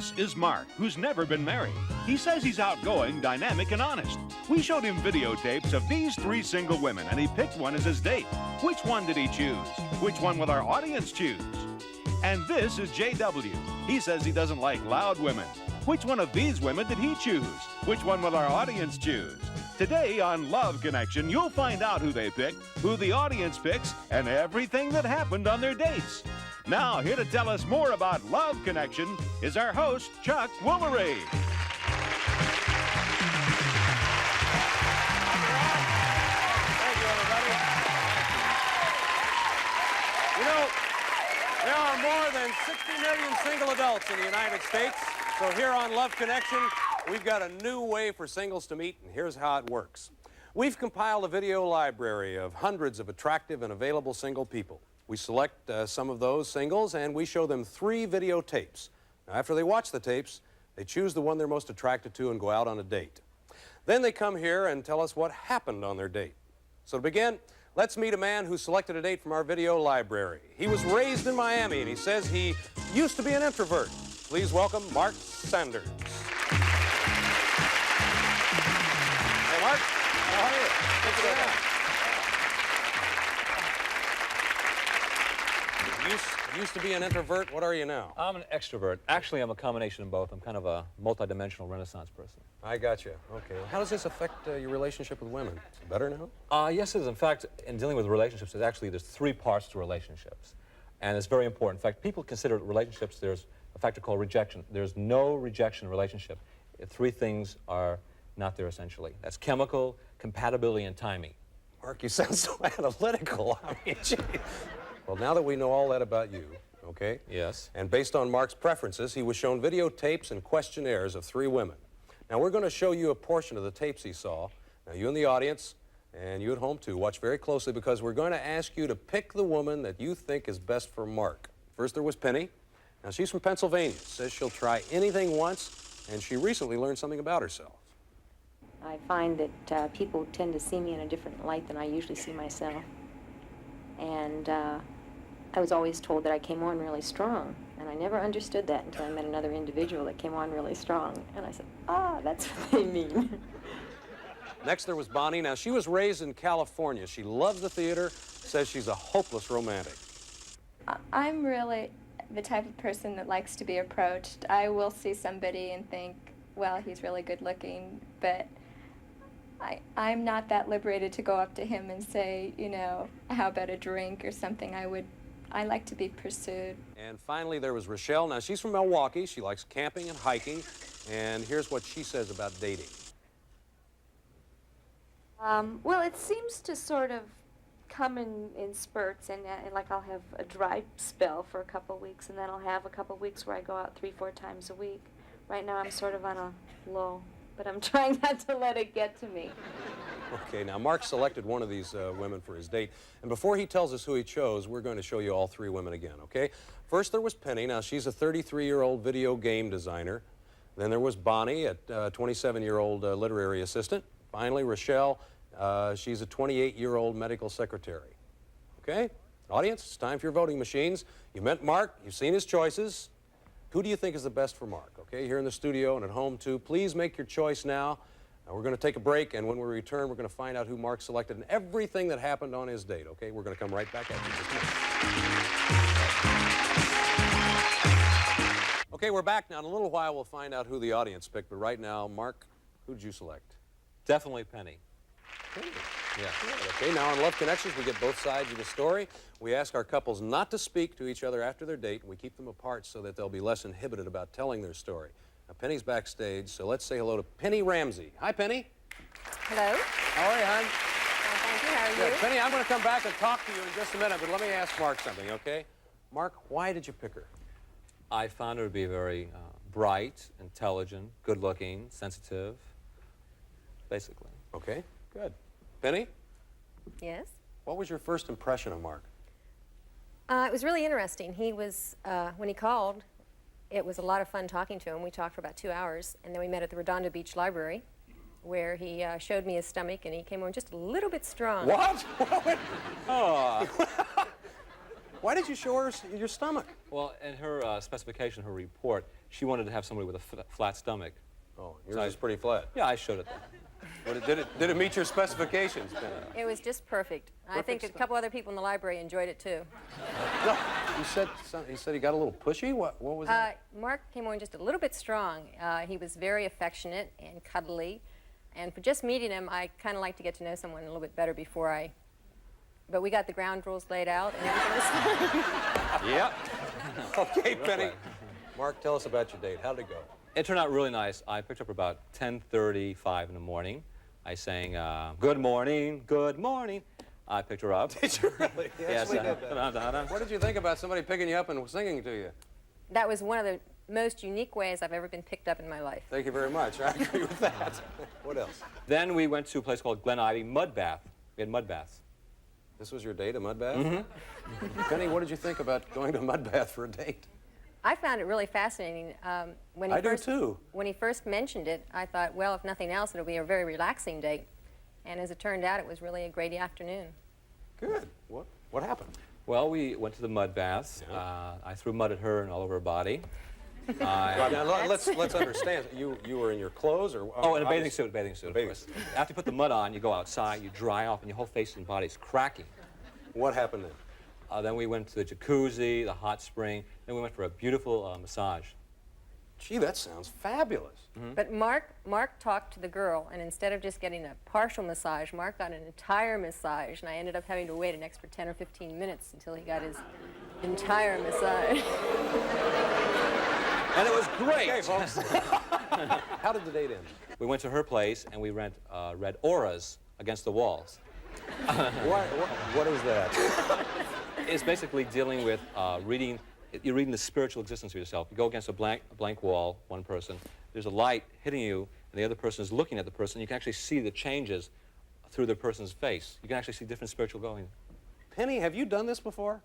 This is Mark, who's never been married. He says he's outgoing, dynamic, and honest. We showed him videotapes of these 3 single women, and he picked one as his date. Which one did he choose? Which one will our audience choose? And this is JW. He says he doesn't like loud women. Which one of these women did he choose? Which one will our audience choose? Today on Love Connection, you'll find out who they picked, who the audience picks, and everything that happened on their dates. Now, here to tell us more about Love Connection is our host, Chuck Woolery. Thank you, everybody. You know, there are more than 60 million single adults in the United States. So here on Love Connection, we've got a new way for singles to meet, and here's how it works. We've compiled a video library of hundreds of attractive and available single people. We select some of those singles, and we show them 3 videotapes. Now, after they watch the tapes, they choose the one they're most attracted to and go out on a date. Then they come here and tell us what happened on their date. So to begin, let's meet a man who selected a date from our video library. He was raised in Miami, and he says he used to be an introvert. Please welcome Mark Sanders. Hey, Mark. How are you? Thanks for that. Used to be an introvert. What are you now? I'm an extrovert. Actually, I'm a combination of both. I'm kind of a multi-dimensional Renaissance person. I got you. Okay. How does this affect your relationship with women? Is it better now? Yes, it is. In fact, in dealing with relationships, there's 3 parts to relationships. And it's very important. In fact, people consider relationships, there's a factor called rejection. There's no rejection in a relationship if 3 things are not there, essentially. That's chemical, compatibility, and timing. Mark, you sound so analytical. I mean, gee. Well, now that we know all that about you, okay? Yes. And based on Mark's preferences, he was shown videotapes and questionnaires of 3 women. Now, we're going to show you a portion of the tapes he saw. Now, you in the audience, and you at home, too, watch very closely because we're going to ask you to pick the woman that you think is best for Mark. First, there was Penny. Now, she's from Pennsylvania. Says she'll try anything once, and she recently learned something about herself. I find that people tend to see me in a different light than I usually see myself. And I was always told that I came on really strong, and I never understood that until I met another individual that came on really strong. And I said, that's what they mean. Next, there was Bonnie. Now, she was raised in California. She loves the theater, says she's a hopeless romantic. I'm really the type of person that likes to be approached. I will see somebody and think, well, he's really good looking, but I'm not that liberated to go up to him and say, you know, how about a drink or something. I like to be pursued. And finally, there was Rochelle. Now, she's from Milwaukee. She likes camping and hiking. And here's what she says about dating. Well, it seems to sort of come in spurts, and like I'll have a dry spell for a couple of weeks, and then I'll have a couple of weeks where I go out 3-4 times a week. Right now, I'm sort of on a low, but I'm trying not to let it get to me. Okay, now Mark selected one of these women for his date, and before he tells us who he chose, we're going to show you all 3 women again, okay? First, there was Penny. Now, she's a 33-year-old video game designer. Then there was Bonnie, a 27-year-old literary assistant. Finally, Rochelle, she's a 28-year-old medical secretary. Okay? Audience, it's time for your voting machines. You met Mark. You've seen his choices. Who do you think is the best for Mark? Okay, here in the studio and at home, too. Please make your choice now. We're going to take a break, and when we return, we're going to find out who Mark selected and everything that happened on his date, okay? We're going to come right back at you in just a minute. Okay, we're back now. In a little while, we'll find out who the audience picked, but right now, Mark, who did you select? Definitely Penny. Penny. Yeah. Okay, now on Love Connections, we get both sides of the story. We ask our couples not to speak to each other after their date, and we keep them apart so that they'll be less inhibited about telling their story. Now, Penny's backstage, so let's say hello to Penny Ramsey. Hi, Penny. Hello. How are you, hon? Thank you. How are you? Good. Penny, I'm going to come back and talk to you in just a minute, but let me ask Mark something, okay? Mark, why did you pick her? I found her to be very bright, intelligent, good-looking, sensitive, basically. Okay, good. Penny, Yes? what was your first impression of Mark? It was really interesting. He was, when he called, it was a lot of fun talking to him. We talked for about 2 hours, and then we met at the Redondo Beach Library, where he showed me his stomach, and he came on just a little bit strong. What? Oh. Why did you show her your stomach? Well, in her specification, her report, she wanted to have somebody with a flat stomach. Oh, yours is pretty flat. Yeah, I showed it. But did it meet your specifications, Penny? It was just perfect. I think a couple other people in the library enjoyed it too. No, he said he got a little pushy. What was that? Mark came on just a little bit strong. He was very affectionate and cuddly, and for just meeting him, I kind of like to get to know someone a little bit better before I. But we got the ground rules laid out, and everything was fine. Yep. Okay, Penny. Mark, tell us about your date. How'd it go? It turned out really nice. I picked up her about 10:35 in the morning. I sang, good morning, good morning. I picked her up. Did you really? Yes. What did you think about somebody picking you up and singing to you? That was one of the most unique ways I've ever been picked up in my life. Thank you very much. I agree with that. What else? Then we went to a place called Glen Ivy Mud Bath. We had mud baths. This was your date, a mud bath? Mm-hmm. Penny, what did you think about going to a mud bath for a date? I found it really fascinating. I do too. When he first mentioned it, I thought, well, if nothing else, it'll be a very relaxing date. And as it turned out, it was really a great afternoon. Good. What happened? Well, we went to the mud baths. Yeah. I threw mud at her and all over her body. Now, let's understand. You were in your clothes, or oh, in a bathing suit. Of course. After you put the mud on, you go outside, you dry off, and your whole face and body is cracking. What happened then? Then we went to the jacuzzi, the hot spring. Then we went for a beautiful massage. Gee, that sounds fabulous. Mm-hmm. But Mark talked to the girl, and instead of just getting a partial massage, Mark got an entire massage, and I ended up having to wait an extra 10 or 15 minutes until he got his entire massage. And it was great. Okay, folks. How did the date end? We went to her place, and we read auras against the walls. What is that? It's basically dealing with you're reading the spiritual existence of yourself. You go against a blank wall, one person. There's a light hitting you, and the other person is looking at the person. You can actually see the changes through the person's face. You can actually see different spiritual going. Penny, have you done this before?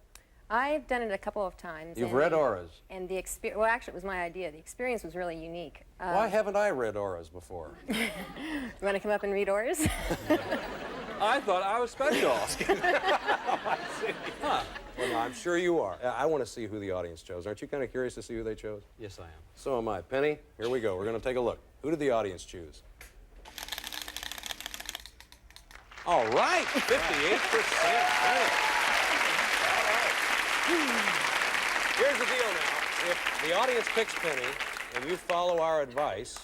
I've done it a couple of times. You've read auras. And the experience, well, actually, it was my idea. The experience was really unique. Why haven't I read auras before? You want to come up and read auras? I thought I was special. Huh. Well, no, I'm sure you are. I want to see who the audience chose. Aren't you kind of curious to see who they chose? Yes, I am. So am I. Penny, here we go. We're going to take a look. Who did the audience choose? All right, 58%. Penny. Here's the deal now. If the audience picks Penny and you follow our advice,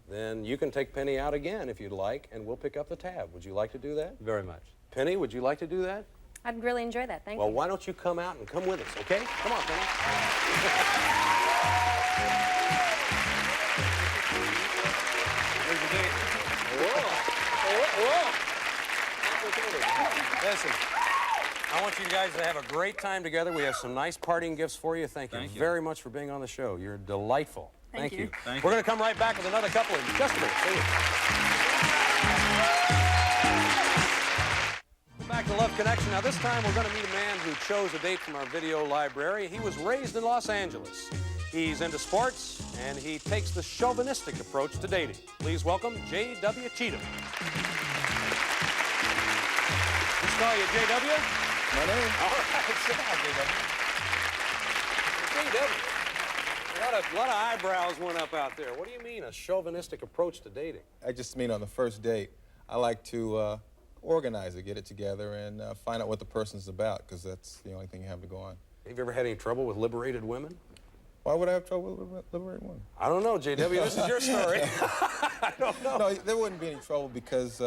then you can take Penny out again if you'd like, and we'll pick up the tab. Would you like to do that? Very much. Penny, would you like to do that? I'd really enjoy that. Thank Well, you. why don't you come out and come with us, okay? Come on, Penny. Here's the date. Whoa. Listen, I want you guys to have a great time together. We have some nice parting gifts for you. Thank you very much for being on the show. You're delightful. Thank you. We're going to come right back with another couple in just a minute. See you. Back to Love Connection. Now, this time we're going to meet a man who chose a date from our video library. He was raised in Los Angeles. He's into sports, and he takes the chauvinistic approach to dating. Please welcome J.W. Cheatham. Let's call you J.W.? My name? All right, sit down, J.W. J.W. A lot of eyebrows went up out there. What do you mean, a chauvinistic approach to dating? I just mean on the first date, I like to organize it, get it together, and find out what the person's about, because that's the only thing you have to go on. Have you ever had any trouble with liberated women? Why would I have trouble with liberating women? I don't know, J.W. This is your story. I don't know. No, there wouldn't be any trouble because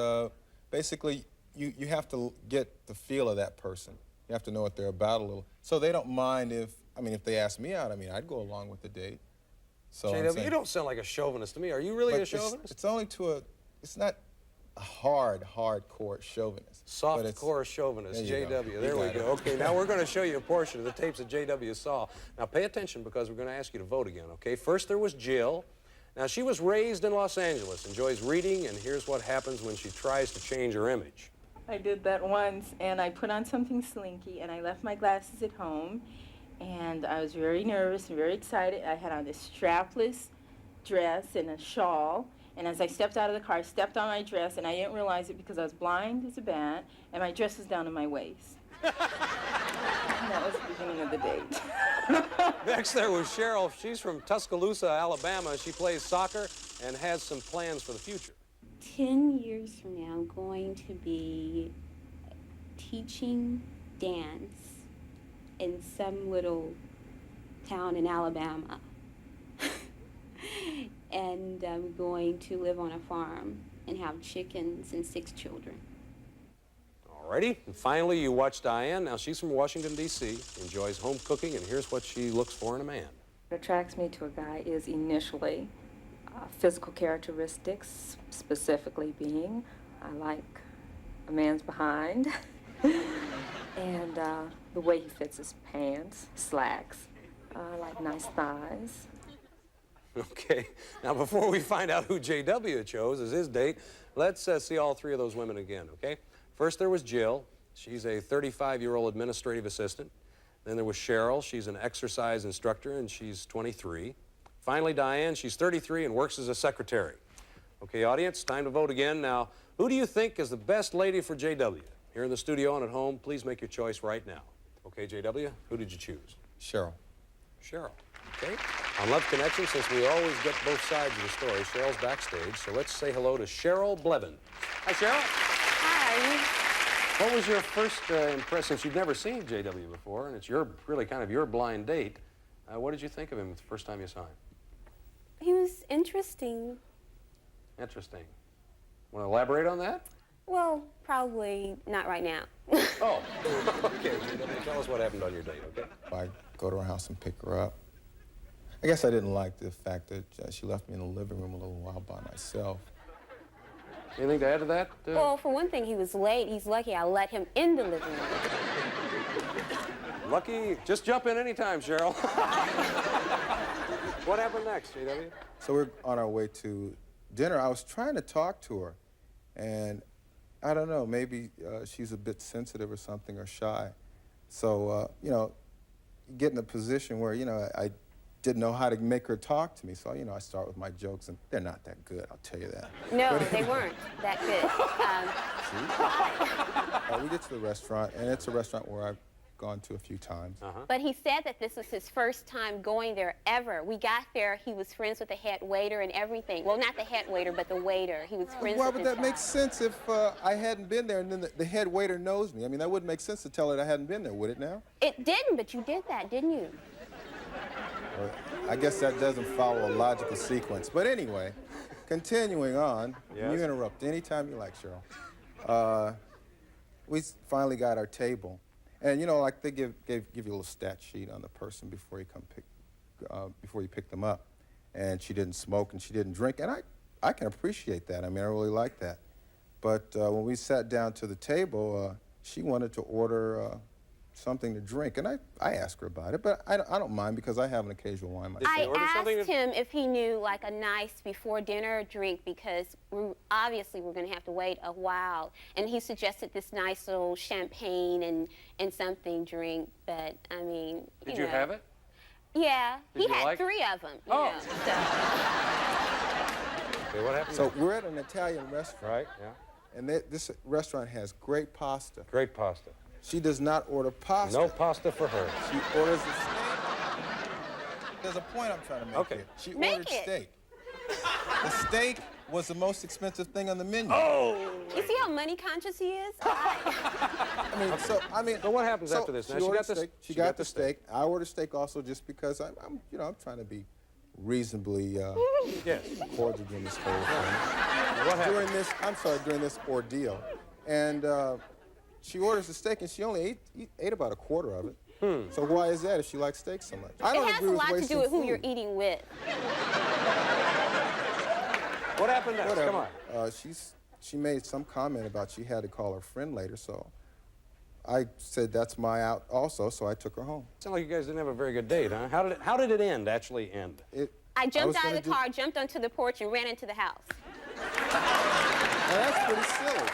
basically you have to get the feel of that person. You have to know what they're about a little. So they don't mind if they ask me out, I'd go along with the date. So J.W., you don't sound like a chauvinist to me. Are you really a chauvinist? It's only it's not a hardcore chauvinist. Soft-core chauvinist, J.W. There we go. Okay, now we're going to show you a portion of the tapes that J.W. saw. Now pay attention because we're going to ask you to vote again, okay? First there was Jill. Now she was raised in Los Angeles, enjoys reading, and here's what happens when she tries to change her image. I did that once, and I put on something slinky, and I left my glasses at home, and I was very nervous and very excited. I had on this strapless dress and a shawl, and as I stepped out of the car, I stepped on my dress, and I didn't realize it because I was blind as a bat, and my dress was down to my waist. That was the beginning of the date. Next there was Cheryl. She's from Tuscaloosa, Alabama. She plays soccer and has some plans for the future. 10 years from now, I'm going to be teaching dance in some little town in Alabama. And I'm going to live on a farm and have chickens and 6 children. Alrighty. And finally, you watch Diane. Now, she's from Washington, D.C., enjoys home cooking, and here's what she looks for in a man. What attracts me to a guy is initially physical characteristics, specifically being I like a man's behind and the way he fits his pants, slacks. I like nice thighs. Okay. Now, before we find out who J.W. chose as his date, let's see all 3 of those women again, okay? First, there was Jill. She's a 35-year-old administrative assistant. Then there was Cheryl. She's an exercise instructor, and she's 23. Finally, Diane. She's 33 and works as a secretary. Okay, audience, time to vote again. Now, who do you think is the best lady for J.W.? Here in the studio and at home, please make your choice right now. Okay, J.W., who did you choose? Cheryl. Cheryl. Okay. On Love Connection, since we always get both sides of the story, Cheryl's backstage, so let's say hello to Cheryl Blevin. Hi, Cheryl. Hi. What was your first impression? Since you've never seen J.W. before, and it's really kind of your blind date, what did you think of him the first time you saw him? He was interesting. Interesting. Want to elaborate on that? Well, probably not right now. Oh, okay. J.W., tell us what happened on your date, okay? I go to her house and pick her up. I guess I didn't like the fact that she left me in the living room a little while by myself. Anything to add to that? Well, for one thing, he was late. He's lucky I let him in the living room. Lucky. Just jump in anytime, Cheryl. What happened next, J.W.? So we're on our way to dinner. I was trying to talk to her, and I don't know, maybe she's a bit sensitive or something, or shy. So, you know, get in a position where, you know, I didn't know how to make her talk to me. So, you know, I start with my jokes, and they're not that good, I'll tell you that. No, they weren't that good. We get to the restaurant, and it's a restaurant where I've gone to a few times. But he said that this was his first time going there ever. We got there, he was friends with the head waiter and everything. Well, not the head waiter, but the waiter. He was friends Why with would his that make sense if I hadn't been there and then the head waiter knows me? I mean, that wouldn't make sense to tell her that I hadn't been there, would it now? It didn't, but you did that, didn't you? Well, I guess that doesn't follow a logical sequence. But anyway, continuing on, Yes. you interrupt anytime you like, Cheryl. We finally got our table. And, you know, like they give you a little stat sheet on the person before you pick them up. And she didn't smoke and she didn't drink. And I can appreciate that. I mean, I really like that. But when we sat down to the table, she wanted to order something to drink. And I asked her about it, but I don't mind because I have an occasional wine myself. I asked him if he knew like a nice before dinner drink because obviously we're going to have to wait a while. And he suggested this nice little champagne and something drink, but I mean, Did you have it? Yeah, Did he you had like 3 of them. You Oh. know, so. Okay, what happened? So we're at an Italian restaurant. Right, yeah. And this restaurant has great pasta. Great pasta. She does not order pasta. No pasta for her. She orders a steak. There's a point I'm trying to make Okay. here. She Make ordered it. steak. The steak was the most expensive thing on the menu. Oh! You see how money conscious he is? I mean, So what happens after this? Now, She she ordered got the steak. She got the steak. I ordered steak also just because I'm trying to be reasonably Yes. cordial during this whole thing. What happened? During this ordeal. And she orders the steak, and she only ate about a quarter of it. So why is that if she likes steak so much? I It don't has agree a with lot to wasting do with who food. you're eating with. What happened next? Whatever. Come on. She made some comment about she had to call her friend later, so I said that's my out also, so I took her home. Sounds like you guys didn't have a very good date, huh? How did it actually end? I was jumped out gonna of the do- car, jumped onto the porch, and ran into the house. Now, that's pretty silly.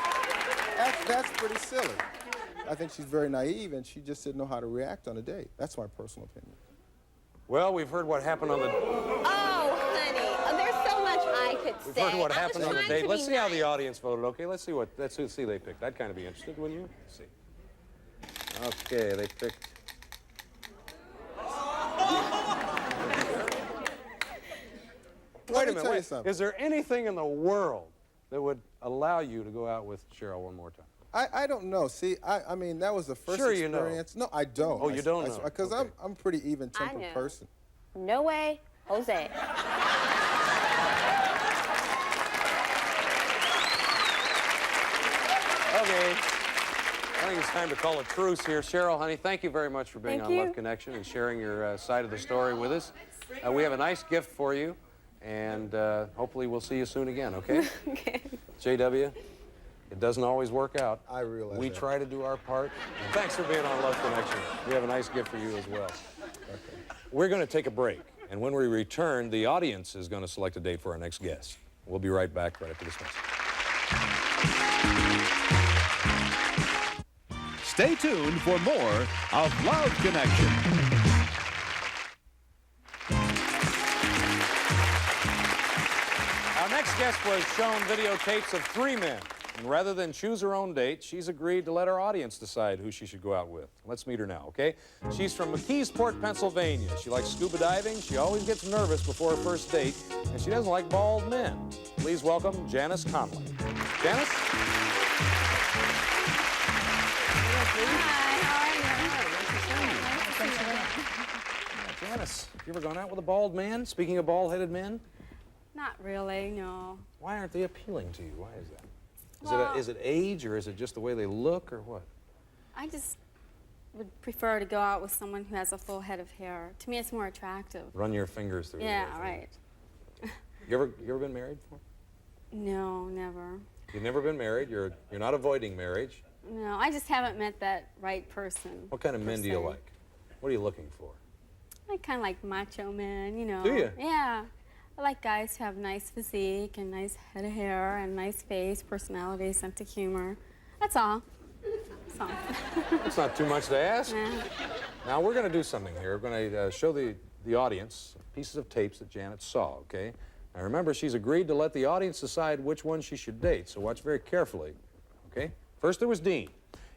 That's pretty silly. I think she's very naive, and she just didn't know how to react on a date. That's my personal opinion. Well, we've heard what happened on the... Oh, honey, there's so much I could We've say. heard what I was happened on the trying date. to Let's be see how the nice. audience voted, okay? Let's see they picked. I'd kind of be interested, wouldn't you? Let's see. Okay, they picked... Wait a minute, tell you wait. something. Is there anything in the world that would allow you to go out with Cheryl one more time? I don't know. See, I mean, that was the first Sure you know. experience. No, I don't. Oh, you don't know. Because Okay. I'm a pretty even-tempered know. person. No way, Jose. Okay. I think it's time to call a truce here. Cheryl, honey, thank you very much for being Thank on you. Love Connection and sharing your side of the story with us. We have a nice gift for you, and hopefully we'll see you soon again, okay? Okay. JW, it doesn't always work out. I realize We that. try to do our part. And thanks for being on Love Connection. We have a nice gift for you as well. We're going to take a break, and when we return, the audience is going to select a date for our next guest. We'll be right back right after this message. Stay tuned for more of Love Connection. Our next guest was shown videotapes of 3 men. And rather than choose her own date, she's agreed to let our audience decide who she should go out with. Let's meet her now, okay? She's from McKeesport, Pennsylvania. She likes scuba diving. She always gets nervous before her first date, and she doesn't like bald men. Please welcome Janice Conley. Janice? Janice, you ever gone out with a bald man? Speaking of bald-headed men, Not really, no. why aren't they appealing to you? Why is that? Well- Is it age, or is it just the way they look, or what? I just would prefer to go out with someone who has a full head of hair. To me, it's more attractive. Run your fingers through Yeah, it. right. You ever been married before? No, never. You've never been married. You're not avoiding marriage. No, I just haven't met that right person. What kind of per men do you se. like? What are you looking for? I kind of like macho men, you know. Do you? Yeah. I like guys who have nice physique and nice head of hair and nice face, personality, sense of humor. That's all. That's all. That's not too much to ask. Yeah. Now, we're going to do something here. We're going to show the audience pieces of tapes that Janet saw, okay? Now, remember, she's agreed to let the audience decide which one she should date, so watch very carefully, okay? First, there was Dean.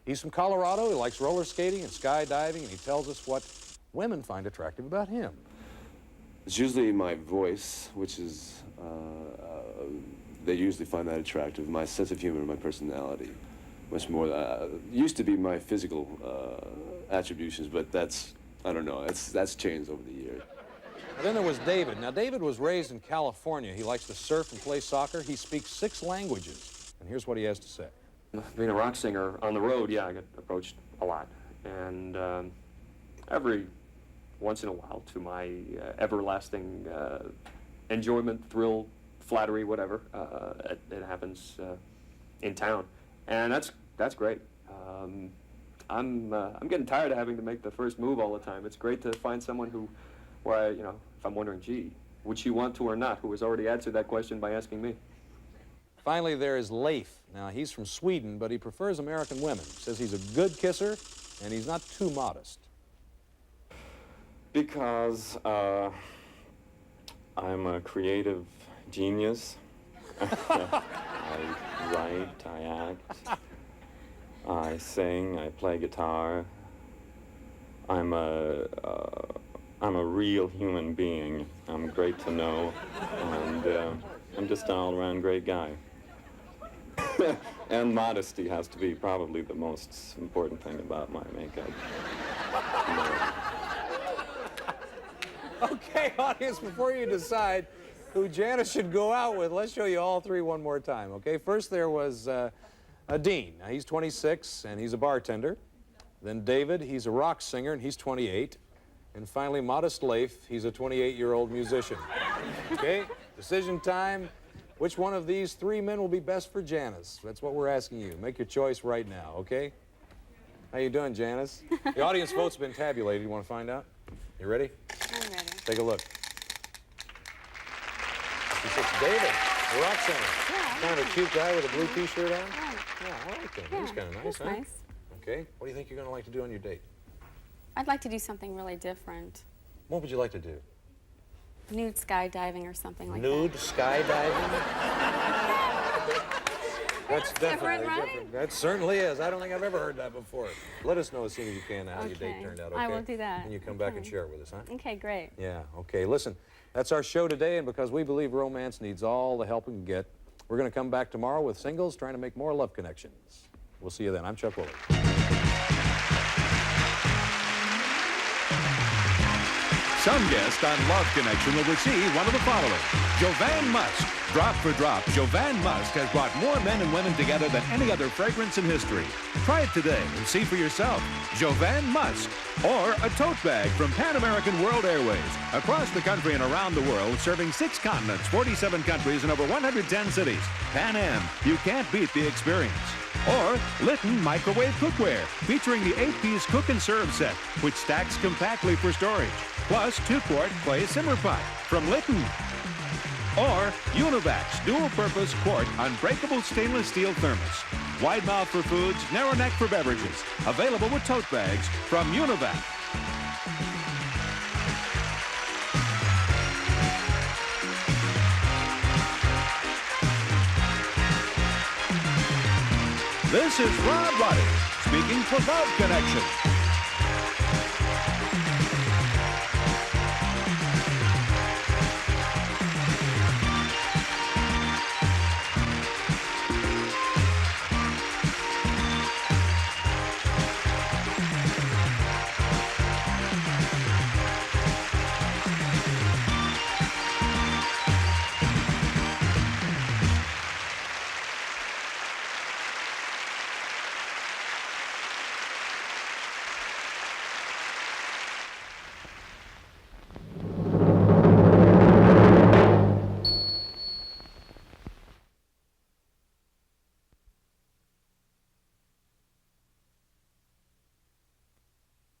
He's from Colorado. He likes roller skating and skydiving, and he tells us what women find attractive about him. It's usually my voice, which is, they usually find that attractive. My sense of humor, my personality, much more. Used to be my physical attributions, but that's, I don't know, that's changed over the years. And then there was David. Now, David was raised in California. He likes to surf and play soccer. He speaks 6 languages. And here's what he has to say. Being a rock singer on the road, yeah, I get approached a lot. And every once in a while, to my everlasting enjoyment, thrill, flattery, whatever, it happens in town. And that's great. I'm getting tired of having to make the first move all the time. It's great to find someone where I, if I'm wondering, gee, would she want to or not, who has already answered that question by asking me. Finally, there is Leif. Now, he's from Sweden, but he prefers American women. Says he's a good kisser, and he's not too modest. Because I'm a creative genius. I write, I act, I sing, I play guitar. I'm a real human being. I'm great to know, and I'm just an all-around great guy. And modesty has to be probably the most important thing about my makeup. Okay, audience, before you decide who Janice should go out with, let's show you all 3 one more time, okay? First, there was Dean. Now, he's 26, and he's a bartender. Then David, he's a rock singer, and he's 28. And finally, Modest Leif, he's a 28-year-old musician. Okay, decision time. Which one of these 3 men will be best for Janice? That's what we're asking you. Make your choice right now, okay? How you doing, Janice? The audience vote's been tabulated. You want to find out? You ready? I'm ready. Take a look. This is David, the rock singer. Yeah, Kind of a cute guy with a blue T-shirt on. Yeah. Yeah, I like him. Yeah, He's kind of nice, that's huh? nice. Okay. What do you think you're going to like to do on your date? I'd like to do something really different. What would you like to do? Nude skydiving or something like Nude skydiving? That's different, definitely right? different. That certainly is. I don't think I've ever heard that before. Let us know as soon as you can how your date Okay. turned out, okay? I will do that. And you come back and Okay. share it with us, huh? Okay, great. Yeah, okay. Listen, that's our show today, and because we believe romance needs all the help it can get, we're going to come back tomorrow with singles trying to make more love connections. We'll see you then. I'm Chuck Woolery. Some guest on Love Connection will receive one of the following. Jovan Musk. Drop for drop, Jovan Musk has brought more men and women together than any other fragrance in history. Try it today and see for yourself. Jovan Musk. Or a tote bag from Pan American World Airways. Across the country and around the world, serving 6 continents, 47 countries, and over 110 cities. Pan Am. You can't beat the experience. Or Litton Microwave Cookware, featuring the 8-piece cook and serve set, which stacks compactly for storage. Plus 2-quart clay simmer pot from Litton. Or Univac's dual-purpose quart unbreakable stainless steel thermos. Wide mouth for foods, narrow neck for beverages. Available with tote bags from Univac. This is Rob Roddy, speaking for Love Connection.